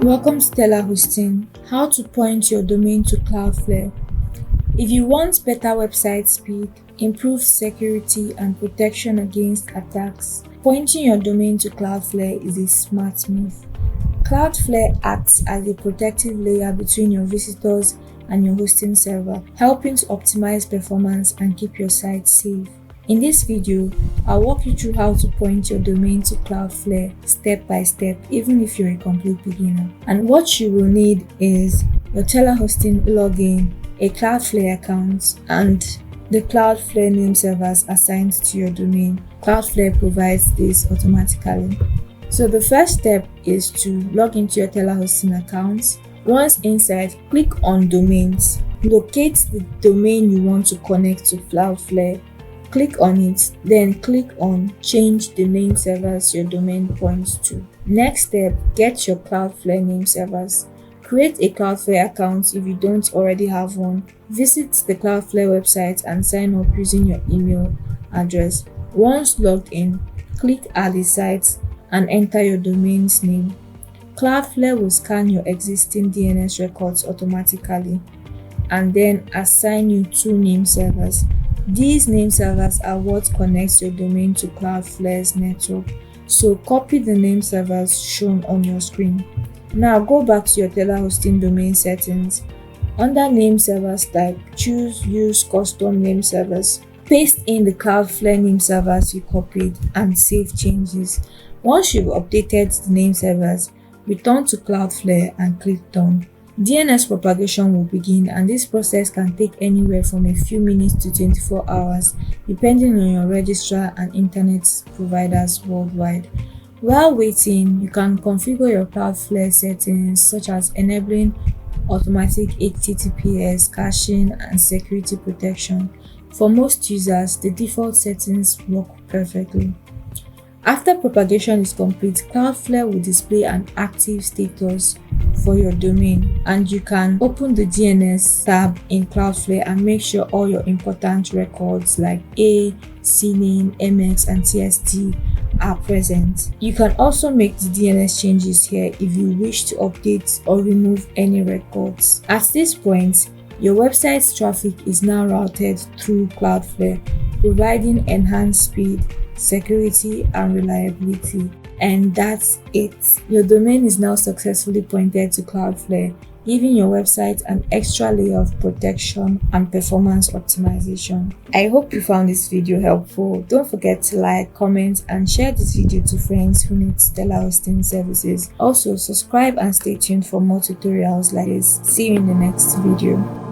Welcome to telaHosting, how to point your domain to Cloudflare. If you want better website speed, improved security and protection against attacks, pointing your domain to Cloudflare is a smart move. Cloudflare acts as a protective layer between your visitors and your hosting server, helping to optimize performance and keep your site safe. In this video, I'll walk you through how to point your domain to Cloudflare step by step, even if you're a complete beginner. And what you will need is your telaHosting login, a Cloudflare account, and the Cloudflare name servers assigned to your domain. Cloudflare provides this automatically. So the first step is to log into your telaHosting account. Once inside, click on Domains. Locate the domain you want to connect to Cloudflare. Click on it, then click on Change the name servers your domain points to. Next step, get your Cloudflare name servers. Create a Cloudflare account if you don't already have one. Visit the Cloudflare website and sign up using your email address. Once logged in, click Add a site and enter your domain's name. Cloudflare will scan your existing DNS records automatically and then assign you 2 name servers. These name servers are what connects your domain to Cloudflare's network, so copy the name servers shown on your screen. Now go back to your telaHosting domain settings. Under Name Servers type, choose Use Custom Name Servers. Paste in the Cloudflare name servers you copied and save changes. Once you've updated the name servers, return to Cloudflare and click Done. DNS propagation will begin, and this process can take anywhere from a few minutes to 24 hours depending on your registrar and internet providers worldwide. While waiting, you can configure your Cloudflare settings such as enabling automatic HTTPS caching and security protection. For most users, the default settings work perfectly. After propagation is complete, Cloudflare will display an active status for your domain, and you can open the DNS tab in Cloudflare and make sure all your important records like CNAME, MX, and TST are present. You can also make the DNS changes here if you wish to update or remove any records. At this point, your website's traffic is now routed through Cloudflare, providing enhanced speed, security, and reliability. And that's it. Your domain is now successfully pointed to Cloudflare, giving your website an extra layer of protection and performance optimization. I hope you found this video helpful. Don't forget to like, comment, and share this video to friends who need telaHosting services. Also, subscribe and stay tuned for more tutorials like this. See you in the next video.